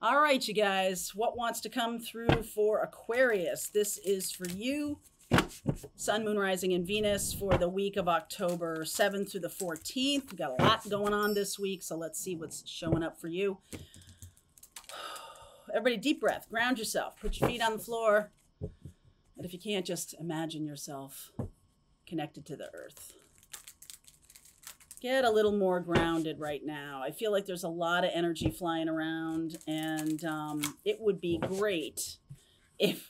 All right, you guys, what wants to come through for Aquarius? This is for you, Sun, Moon, Rising, and Venus for the week of October 7th through the 14th. We've got a lot going on this week, so let's see what's showing up for you. Everybody, deep breath, ground yourself, put your feet on the floor. And if you can't, just imagine yourself connected to the earth. Get a little more grounded right now. I feel like there's a lot of energy flying around, and it would be great if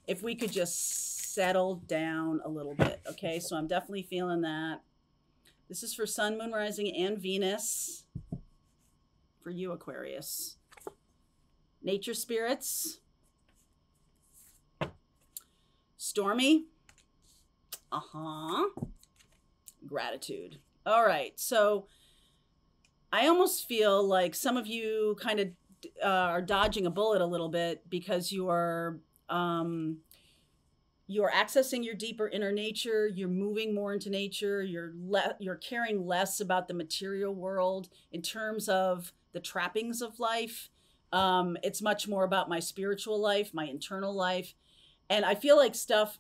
if we could just settle down a little bit. Okay, so I'm definitely feeling that. This is for Sun, Moon, Rising, and Venus. For you, Aquarius. Nature spirits. Stormy. Gratitude. All right, so I almost feel like some of you kind of are dodging a bullet a little bit because you're accessing your deeper inner nature. You're moving more into nature. You're caring less about the material world in terms of the trappings of life. It's much more about my spiritual life, my internal life, and I feel like stuff.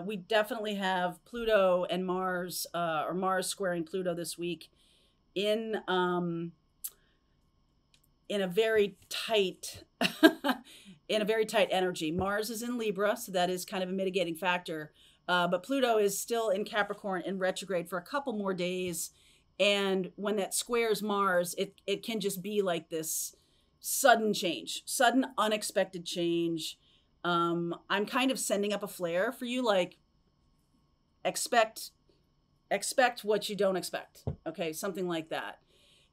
We definitely have Pluto and Mars, or Mars squaring Pluto this week in a very tight, in a very tight energy. Mars is in Libra, so that is kind of a mitigating factor. But Pluto is still in Capricorn in retrograde for a couple more days. And when that squares Mars, it can just be like this sudden change, sudden unexpected change. I'm kind of sending up a flare for you, like expect what you don't expect. Okay, something like that.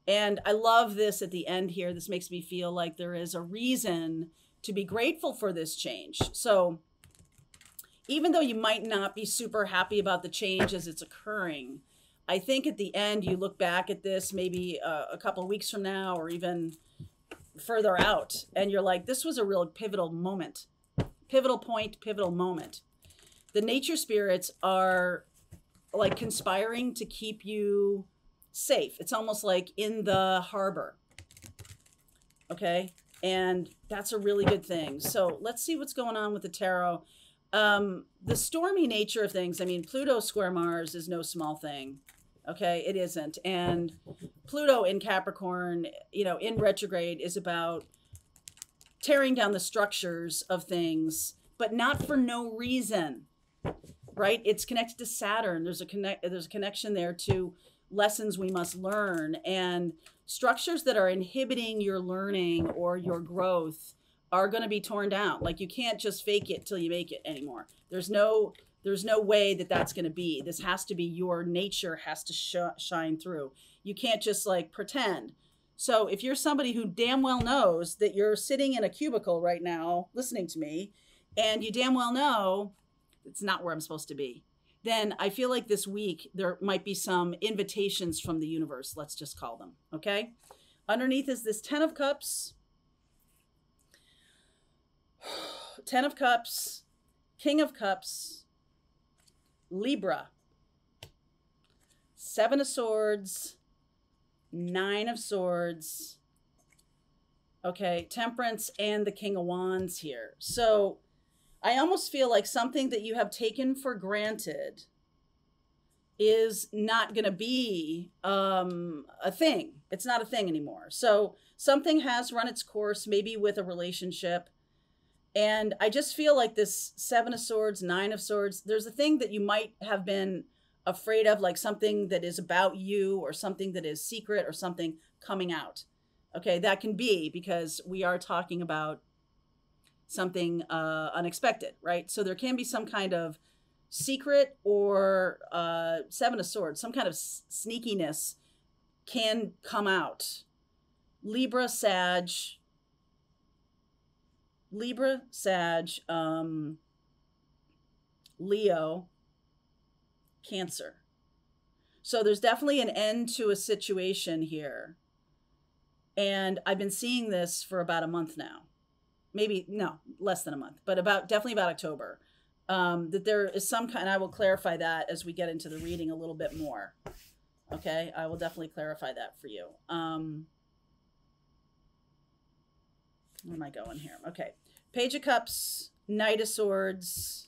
And I love this at the end here. This makes me feel like there is a reason to be grateful for this change. So even though you might not be super happy about the change as it's occurring, I think at the end you look back at this maybe a couple of weeks from now or even further out, and you're like, this was a real pivotal moment. Pivotal point, pivotal moment. The nature spirits are like conspiring to keep you safe. It's almost like in the harbor. Okay. And that's a really good thing. So let's see what's going on with the tarot. The stormy nature of things. I mean, Pluto square Mars is no small thing. Okay. It isn't. And Pluto in Capricorn, in retrograde is about tearing down the structures of things, but not for no reason, right? It's connected to Saturn. There's a connection there to lessons we must learn, and structures that are inhibiting your learning or your growth are going to be torn down. Like, you can't just fake it till you make it anymore. There's no way that that's going to be. This has to be your nature, has to shine through. You can't just like pretend. So if you're somebody who damn well knows that you're sitting in a cubicle right now listening to me, and you damn well know it's not where I'm supposed to be, then I feel like this week there might be some invitations from the universe, let's just call them, okay? Underneath is this 10 of Cups, 10 of Cups, King of Cups, Libra, 7 of Swords, 9 of Swords, okay, Temperance, and the King of Wands here. So I almost feel like something that you have taken for granted is not going to be a thing. It's not a thing anymore. So something has run its course, maybe with a relationship. And I just feel like this 7 of Swords, 9 of Swords, there's a thing that you might have been afraid of, like something that is about you or something that is secret or something coming out. Okay, that can be because we are talking about something unexpected, right? So there can be some kind of secret or 7 of Swords, some kind of sneakiness can come out. Libra, Sag, Leo, Cancer. So there's definitely an end to a situation here. And I've been seeing this for about a month now. Maybe, no, less than a month, but definitely about October. That there is some kind, I will clarify that as we get into the reading a little bit more. Okay, I will definitely clarify that for you. Where am I going here? Okay. Page of Cups, Knight of Swords,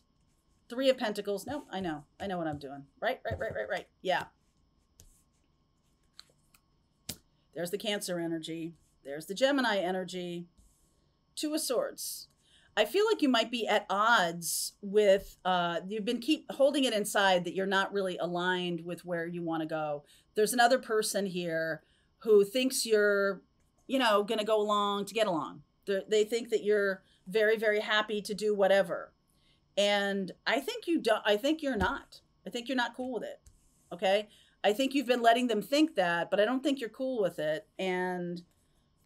Three of Pentacles. No, I know what I'm doing. Right. Yeah. There's the Cancer energy. There's the Gemini energy. Two of Swords. I feel like you might be at odds with, you've been keep holding it inside that you're not really aligned with where you want to go. There's another person here who thinks you're, going to go along to get along. They think that you're very, very happy to do whatever. And I think you don't, I think you're not. I think you're not cool with it. Okay. I think you've been letting them think that, but I don't think you're cool with it. And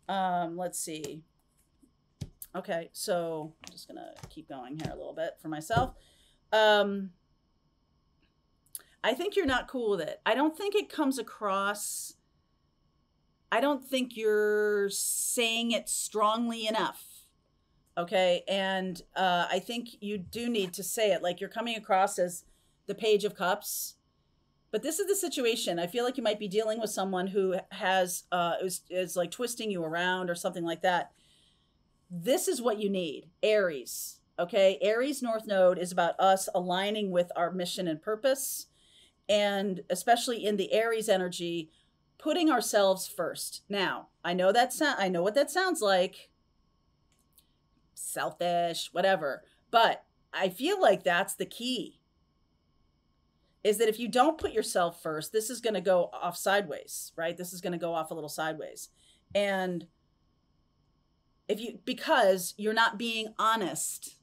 let's see. Okay, so I'm just going to keep going here a little bit for myself. I think you're not cool with it. I don't think it comes across. I don't think you're saying it strongly enough. Okay, and I think you do need to say it. Like, you're coming across as the Page of Cups. But this is the situation. I feel like you might be dealing with someone who has is like twisting you around or something like that. This is what you need. Aries. Okay. Aries North Node is about us aligning with our mission and purpose. And especially in the Aries energy, putting ourselves first. Now, I know what that sounds like. Selfish, whatever. But I feel like that's the key. Is that if you don't put yourself first, this is going to go off sideways, right? This is going to go off a little sideways. And because you're not being honest.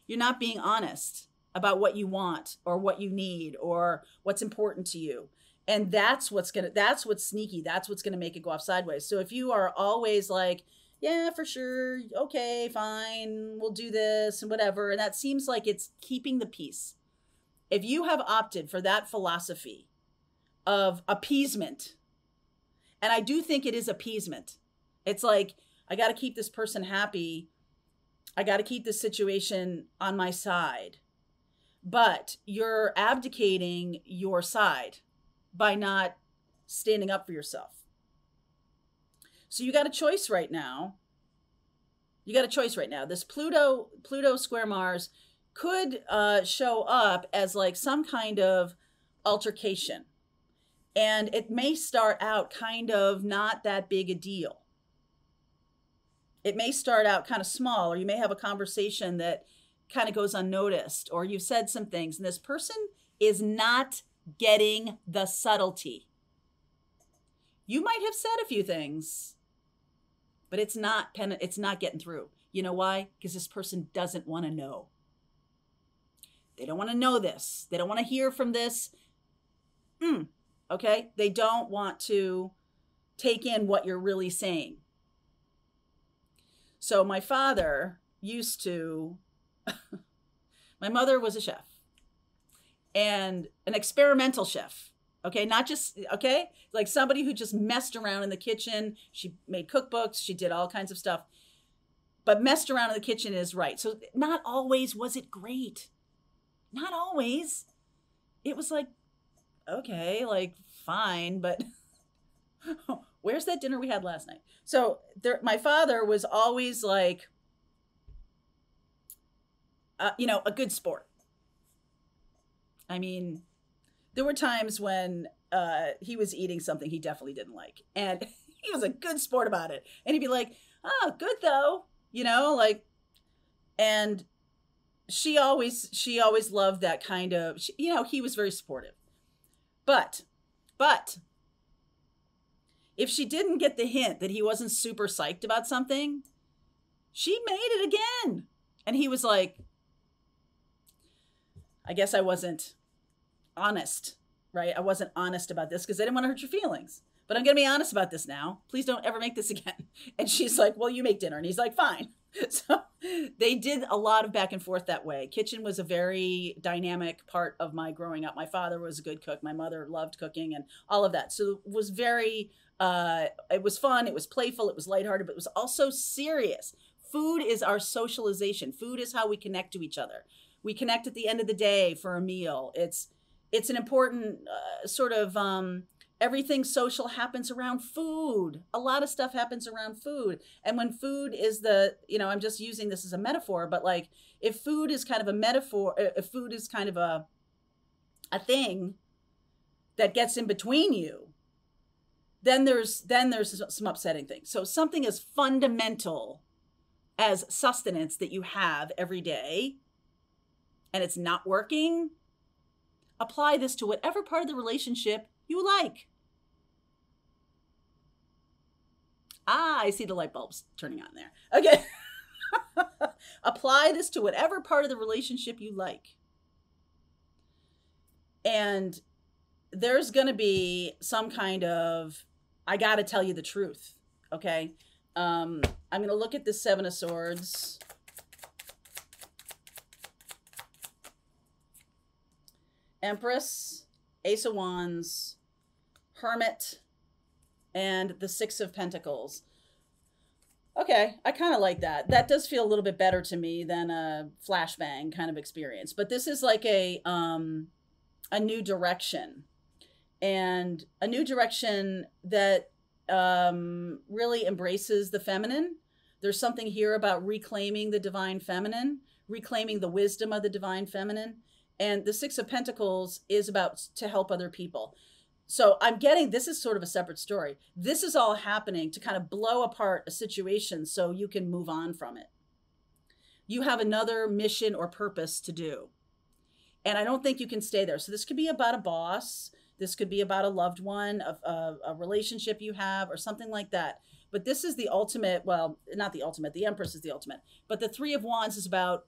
You're not being honest about what you want or what you need or what's important to you. And that's what's sneaky. That's what's going to make it go off sideways. So if you are always like, yeah, for sure. Okay, fine. We'll do this and whatever. And that seems like it's keeping the peace. If you have opted for that philosophy of appeasement, and I do think it is appeasement. It's like, I got to keep this person happy. I got to keep this situation on my side. But you're abdicating your side by not standing up for yourself. So you got a choice right now. This Pluto square Mars could show up as like some kind of altercation. And it may start out kind of not that big a deal. It may start out kind of small, or you may have a conversation that kind of goes unnoticed, or you've said some things and this person is not getting the subtlety. You might have said a few things, but it's not getting through. You know why? Because this person doesn't want to know. They don't want to know this. They don't want to hear from this. Okay? They don't want to take in what you're really saying. So my father used to, my mother was a chef and an experimental chef. Okay. Not just, okay. Like somebody who just messed around in the kitchen. She made cookbooks. She did all kinds of stuff, but messed around in the kitchen is right. So not always was it great. Not always. It was like, okay, like fine, but where's that dinner we had last night? So my father was always like, a good sport. I mean, there were times when he was eating something he definitely didn't like. And he was a good sport about it. And he'd be like, oh, good though. And she always loved that kind of, he was very supportive. But if she didn't get the hint that he wasn't super psyched about something, she made it again. And he was like, I guess I wasn't honest, right? I wasn't honest about this because I didn't want to hurt your feelings. But I'm going to be honest about this now. Please don't ever make this again. And she's like, well, you make dinner. And he's like, fine. So they did a lot of back and forth that way. Kitchen was a very dynamic part of my growing up. My father was a good cook. My mother loved cooking and all of that. So it was very, it was fun. It was playful. It was lighthearted, but it was also serious. Food is our socialization. Food is how we connect to each other. We connect at the end of the day for a meal. It's an important sort of Everything social happens around food. A lot of stuff happens around food. And when food is the, I'm just using this as a metaphor, but like if food is kind of a metaphor, if food is kind of a thing that gets in between you, then there's some upsetting things. So something as fundamental as sustenance that you have every day and it's not working, apply this to whatever part of the relationship you like. I see the light bulbs turning on there. Okay. Apply this to whatever part of the relationship you like. And there's going to be some kind of, I got to tell you the truth. Okay. I'm going to look at the Seven of Swords. Empress, Ace of Wands, Hermit, and the Six of Pentacles. Okay, I kind of like that. That does feel a little bit better to me than a flashbang kind of experience. But this is like a new direction. And a new direction that really embraces the feminine. There's something here about reclaiming the divine feminine, reclaiming the wisdom of the divine feminine. And the Six of Pentacles is about to help other people. So I'm getting, this is sort of a separate story. This is all happening to kind of blow apart a situation so you can move on from it. You have another mission or purpose to do. And I don't think you can stay there. So this could be about a boss. This could be about a loved one, a relationship you have, or something like that. But this is the ultimate, well, not the ultimate, the Empress is the ultimate. But the Three of Wands is about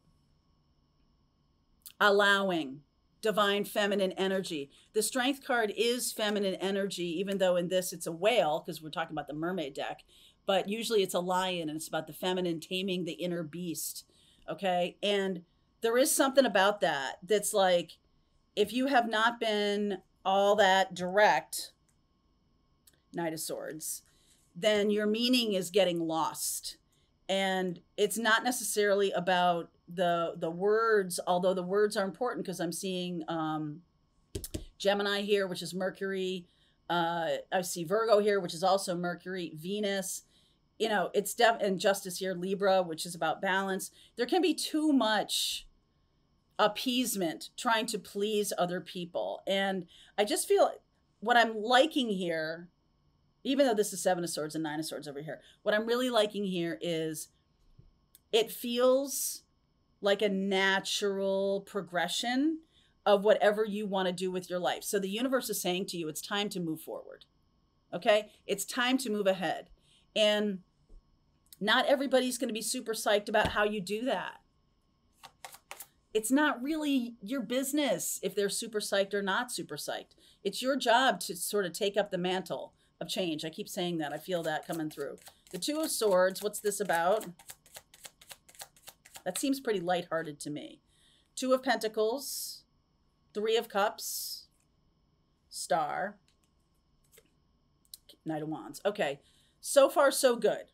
allowing divine feminine energy. The Strength card is feminine energy, even though in this it's a whale, because we're talking about the mermaid deck. But usually it's a lion, and it's about the feminine taming the inner beast. Okay? And there is something about that that's like, if you have not been all that direct, Knight of Swords, then your meaning is getting lost. And it's not necessarily about the words, although the words are important, because I'm seeing Gemini here, which is Mercury. I see Virgo here, which is also Mercury, Venus. It's and Justice here, Libra, which is about balance. There can be too much appeasement, trying to please other people. And I just feel what I'm liking here, even though this is Seven of Swords and Nine of Swords over here, what I'm really liking here is it feels like a natural progression of whatever you want to do with your life. So the universe is saying to you, it's time to move forward. Okay? It's time to move ahead. And not everybody's going to be super psyched about how you do that. It's not really your business if they're super psyched or not super psyched. It's your job to sort of take up the mantle of change. I keep saying that. I feel that coming through. The Two of Swords, what's this about? That seems pretty lighthearted to me. Two of Pentacles, Three of Cups, Star, Knight of Wands. Okay, so far so good.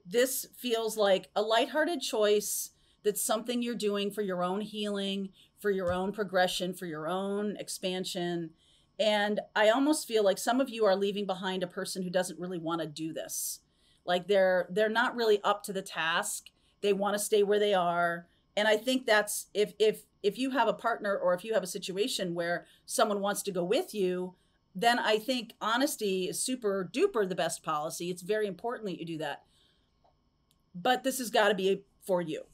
This feels like a lighthearted choice. That's something you're doing for your own healing, for your own progression, for your own expansion. And I almost feel like some of you are leaving behind a person who doesn't really want to do this. Like they're not really up to the task. They want to stay where they are. And I think that's if you have a partner or if you have a situation where someone wants to go with you, then I think honesty is super duper the best policy. It's very important that you do that. But this has got to be for you.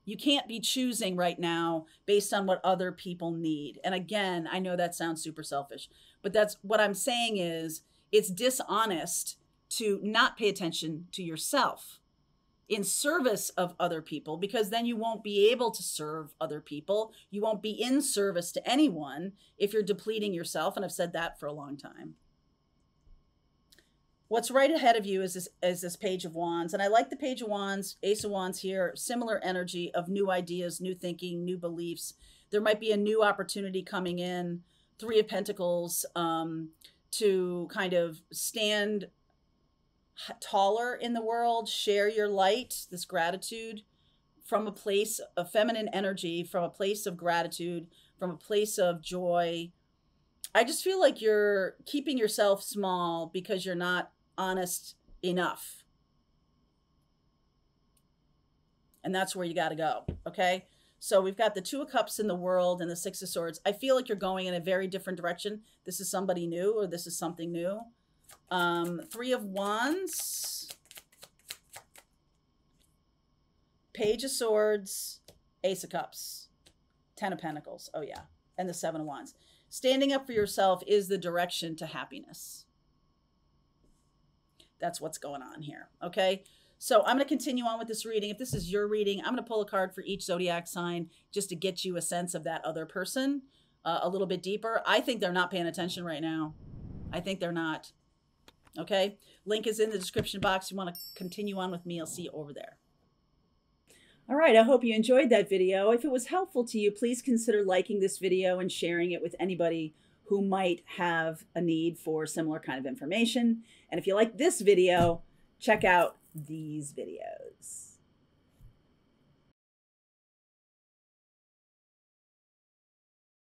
You can't be choosing right now based on what other people need. And again, I know that sounds super selfish, but that's what I'm saying is it's dishonest to not pay attention to yourself in service of other people, because then you won't be able to serve other people. You won't be in service to anyone if you're depleting yourself. And I've said that for a long time. What's right ahead of you is this Page of Wands. And I like the Page of Wands, Ace of Wands here, similar energy of new ideas, new thinking, new beliefs. There might be a new opportunity coming in. Three of Pentacles, to kind of stand taller in the world, share your light, this gratitude from a place of feminine energy, from a place of gratitude, from a place of joy. I just feel like you're keeping yourself small because you're not honest enough. And that's where you got to go. Okay. So we've got the Two of Cups in the world and the Six of Swords. I feel like you're going in a very different direction. This is somebody new, or this is something new. Three of Wands, Page of Swords, Ace of Cups, Ten of Pentacles. Oh yeah. And the Seven of Wands. Standing up for yourself is the direction to happiness. That's what's going on here. Okay. So I'm going to continue on with this reading. If this is your reading, I'm going to pull a card for each zodiac sign just to get you a sense of that other person a little bit deeper. I think they're not paying attention right now. I think they're not. Okay. Link is in the description box. You want to continue on with me, I'll see you over there. All right. I hope you enjoyed that video. If it was helpful to you, please consider liking this video and sharing it with anybody who might have a need for similar kind of information. And if you like this video, check out these videos.